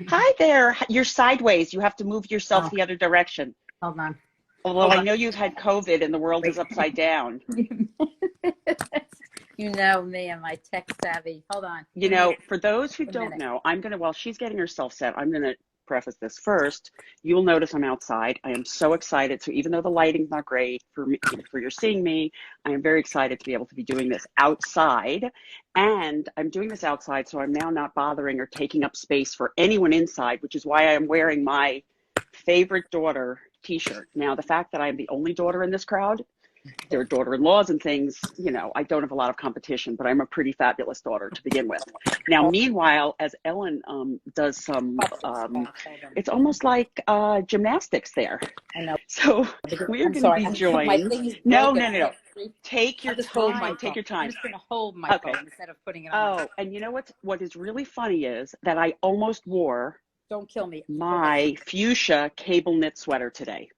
Hi there. You're sideways. You have to move yourself Oh, the other direction. hold on. Although Hold I on. know you've had COVID and the world is Wait. upside down. You know me and my tech savvy. Hold on. You Give me know, for those who a don't minute. know, while she's getting herself set, I'm going to preface this first. You'll notice I'm outside. I am so excited. So even though the lighting's not great for me, for you're seeing me, I am very excited to be able to be doing this outside. And I'm doing this outside, so I'm now not bothering or taking up space for anyone inside, which is why I am wearing my favorite daughter t-shirt. Now, the fact that I'm the only daughter in this crowd, there are daughter-in-laws and things, I don't have a lot of competition, but I'm a pretty fabulous daughter to begin with. Now, meanwhile, as Ellen does some, it's almost like gymnastics there. I know. So we're I'm going to sorry. be My joined. thing is No, broken. no, I no, no. can't see. Take your I'll just hold my time. Take phone. your I'm time. just going to hold my Okay. phone instead of putting it on my. Oh, and you know what is really funny is that I almost wore Don't kill me. my fuchsia cable knit sweater today,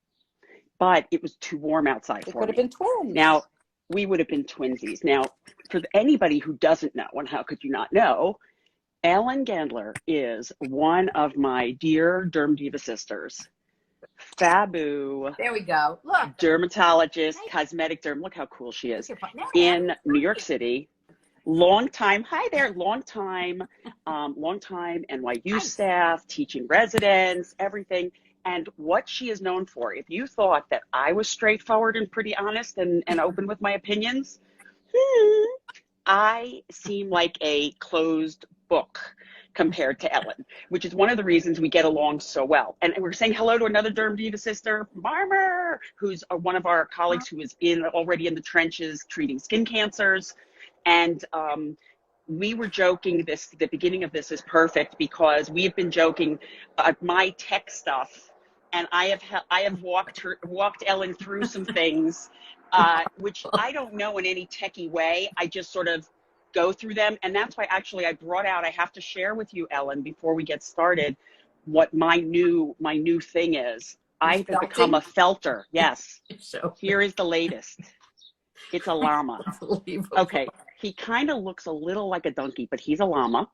but it was too warm outside We for could have me. been twins. Now, we would have been twinsies. Now, for anybody who doesn't know, and how could you not know, Ellen Gendler is one of my dear Derm Diva sisters. Fabu, There we go. Look. dermatologist, cosmetic derm. Look how cool she is. Now I have In New York City. Long time, hi there, long time NYU staff, teaching residents, everything. And what she is known for, if you thought that I was straightforward and pretty honest and open with my opinions, I seem like a closed book compared to Ellen, which is one of the reasons we get along so well. And we're saying hello to another Derm Diva sister, Marmer, who's one of our colleagues who is already in the trenches treating skin cancers. And we were joking the beginning of this is perfect because we have been joking my tech stuff, and I have walked Ellen through some things, which I don't know in any techie way. I just sort of go through them, and that's why actually I brought out. I have to share with you, Ellen, before we get started, what my new thing is. I have become a felter. Yes. Here is the latest. It's a llama. Okay, he kind of looks a little like a donkey, but he's a llama.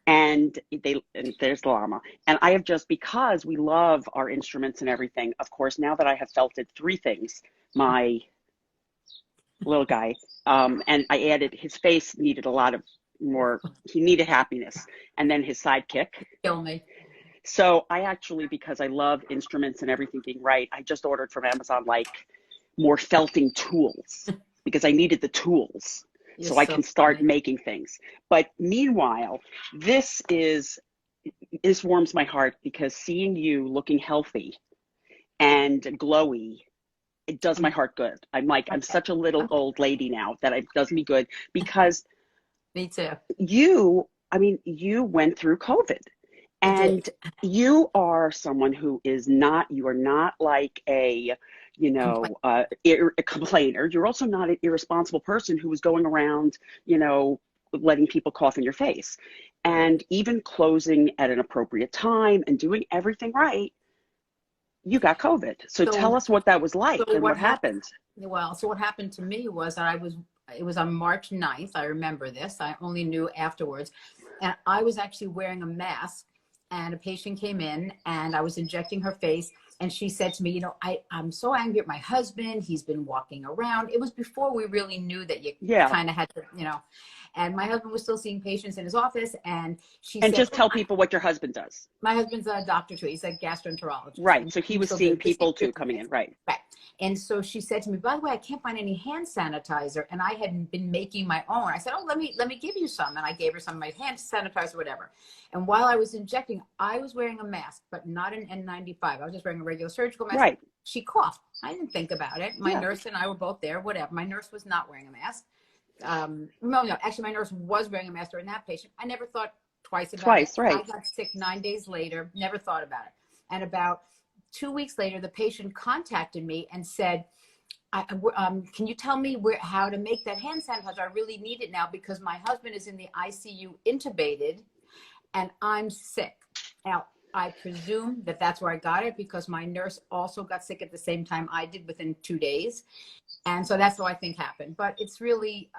And there's the llama. And I have just, because we love our instruments and everything, of course, now that I have felted three things, my little guy, and I added, his face needed a lot of more, he needed happiness. And then his sidekick. Kill me. So I actually, because I love instruments and everything being right, I just ordered from Amazon like more felting tools because I needed the tools so I can start making things. But meanwhile, this warms my heart because seeing you looking healthy and glowy, it does my heart good. I'm such a little old lady now that it does me good because me too. You went through COVID. And you are someone who is not, you are not like a complainer. You're also not an irresponsible person who was going around, letting people cough in your face. And even closing at an appropriate time and doing everything right, you got COVID. So tell us what that was like and what happened. Well, so what happened to me was that it was on March 9th. I remember this. I only knew afterwards. And I was actually wearing a mask. And a patient came in and I was injecting her face. And she said to me, I'm so angry at my husband. He's been walking around. It was before we really knew that you kind of had to, and my husband was still seeing patients in his office. And she said, just tell people what your husband does. My husband's a doctor too. He's a gastroenterologist. Right. So he was seeing people too coming in. Right. Right. And so she said to me, by the way, I can't find any hand sanitizer. And I had been making my own. I said, oh, let me give you some. And I gave her some of my hand sanitizer, whatever. And while I was injecting, I was wearing a mask, but not an N95. I was just wearing a regular surgical mask. Right. She coughed. I didn't think about it. My nurse and I were both there, whatever. My nurse was not wearing a mask. No, actually my nurse was wearing a mask during that patient. I never thought twice about it. Right. I got sick 9 days later, never thought about it. And about 2 weeks later, the patient contacted me and said, can you tell me how to make that hand sanitizer? I really need it now because my husband is in the ICU intubated and I'm sick. Now, I presume that that's where I got it because my nurse also got sick at the same time I did within 2 days. And so that's what I think happened. But it's really,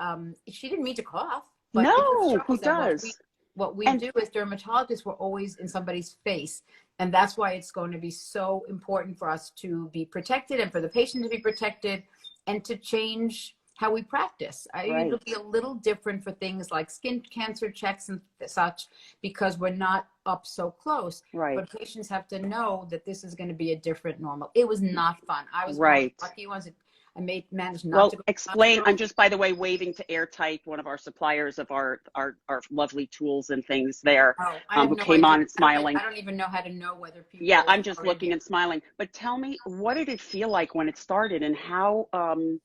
she didn't mean to cough. But no, who does? what we And do as dermatologists, we're always in somebody's face. And that's why it's going to be so important for us to be protected and for the patient to be protected and to change how we practice. It'll be a little different for things like skin cancer checks and such, because we're not up so close. But patients have to know that this is going to be a different normal. It was not fun. I was one of the lucky ones. I managed not to go. Explain. I'm just, by the way, waving to Airtight, one of our suppliers of our lovely tools and things there, who came on and smiling. I don't even know how to know whether people. Yeah, I'm just looking and smiling. But tell me, what did it feel like when it started, and how? And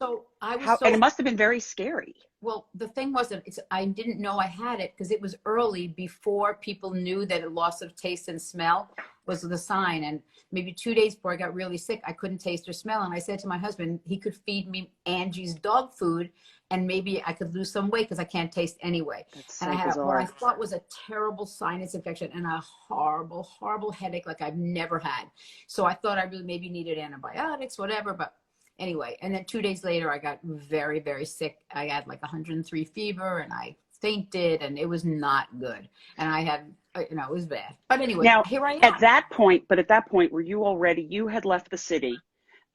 it must have been very scary. Well, the thing wasn't, I didn't know I had it because it was early, before people knew that a loss of taste and smell was the sign. And maybe 2 days before I got really sick, I couldn't taste or smell. And I said to my husband, he could feed me Angie's dog food and maybe I could lose some weight because I can't taste anyway. That's so and I had bizarre. what I thought was a terrible sinus infection and a horrible, horrible headache like I've never had. So I thought I really maybe needed antibiotics, whatever. But anyway, and then 2 days later, I got very, very sick. I had like 103 fever and I fainted and it was not good. And I had, it was bad. But anyway, now, here I am. At that point, were you had left the city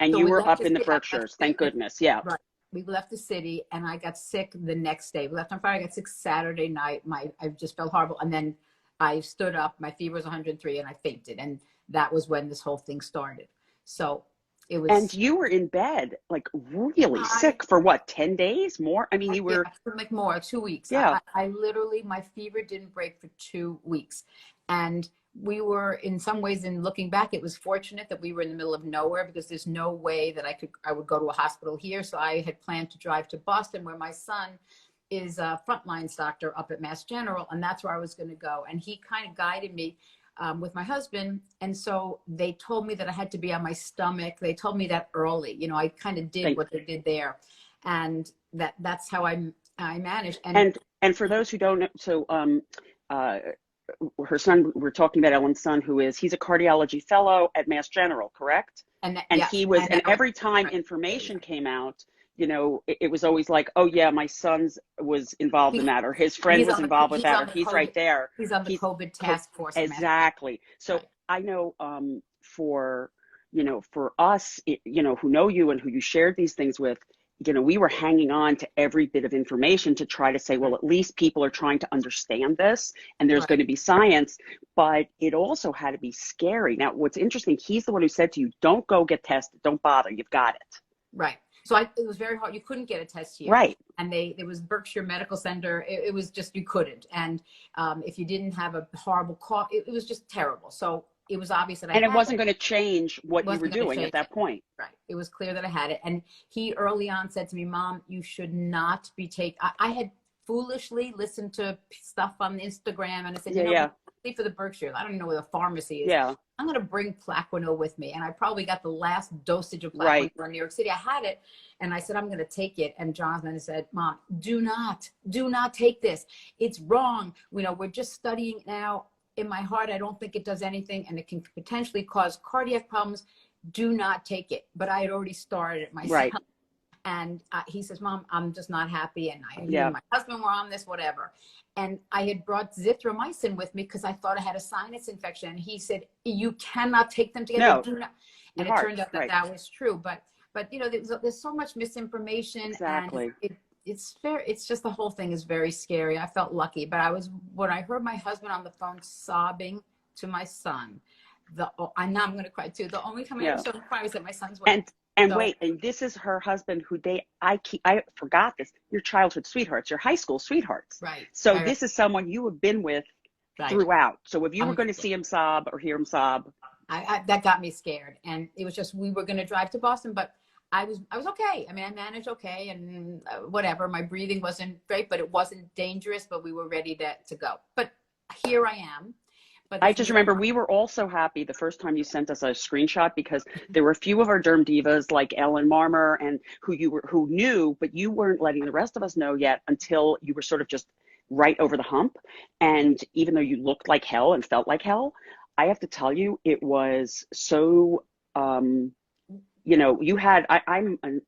and you were up in the Berkshires, thank goodness. Yeah. Right. We left the city and I got sick the next day. We left on Friday, I got sick Saturday night. I just felt horrible. And then I stood up, my fever was 103 and I fainted. And that was when this whole thing started. So it was. And you were in bed, like really sick for what, 10 days more? I mean, you were. Like more, 2 weeks. Yeah. I literally, my fever didn't break for 2 weeks. And we were, in some ways, in looking back, it was fortunate that we were in the middle of nowhere because there's no way that I would go to a hospital here. So I had planned to drive to Boston, where my son is a frontlines doctor up at Mass General. And that's where I was going to go. And he kind of guided me with my husband. And so they told me that I had to be on my stomach. They told me that early. I kind of did what they did there. And that's how I managed. And for those who don't know, so her son, we're talking about Ellen's son, he's a cardiology fellow at Mass General, correct? And he was, and every time information came out, it was always like, oh yeah, my son's was involved in that, or his friend was involved with that, or he's right there. He's on the COVID task force. Exactly. So I know for us, who know you and who you shared these things with, we were hanging on to every bit of information to try to say, well, at least people are trying to understand this and there's going to be science, but it also had to be scary. Now, what's interesting, he's the one who said to you, don't go get tested. Don't bother. You've got it. Right. So it was very hard. You couldn't get a test here. Right. And there was Berkshire Medical Center. It was just, you couldn't. And if you didn't have a horrible cough, it was just terrible. So it was obvious that I had it. And it wasn't going to change what you were doing at that point. Right. It was clear that I had it. And he early on said to me, Mom, you should not be taking, I had foolishly listened to stuff on Instagram and I said, for the Berkshires, I don't even know where the pharmacy is. Yeah. I'm going to bring Plaquenil with me. And I probably got the last dosage of Plaquenil in New York City. I had it. And I said, I'm going to take it. And Jonathan said, Mom, do not take this. It's wrong. We're just studying now. In my heart, I don't think it does anything. And it can potentially cause cardiac problems. Do not take it. But I had already started it myself. Right. And he says, Mom, I'm just not happy. And my husband were on this, whatever. And I had brought zithromycin with me because I thought I had a sinus infection. And he said, you cannot take them together. No. Do not. And it turned out that that was true. But there's so much misinformation. Exactly. And it's fair. It's just, the whole thing is very scary. I felt lucky. But when I heard my husband on the phone sobbing to my son, I know I'm going to cry too. The only time I ever saw him cry was at my son's wedding. And this is her husband who I forgot this, your childhood sweethearts, your high school sweethearts. Right. So this is someone you have been with throughout. So if you were going to see him sob or hear him sob. That got me scared. And it was just, we were going to drive to Boston, but I was okay. I mean, I managed okay and whatever. My breathing wasn't great, but it wasn't dangerous, but we were ready to go. But here I am. But I just remember we were all so happy the first time you sent us a screenshot, because there were a few of our derm divas like Ellen Marmer and who knew, but you weren't letting the rest of us know yet until you were sort of just right over the hump. And even though you looked like hell and felt like hell, I have to tell you, it was so, you know, you had,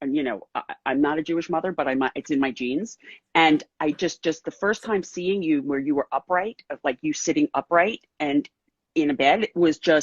you know, I'm not a Jewish mother, but it's in my genes. And I just the first time seeing you where you were upright, like you sitting upright and in a bed, it was just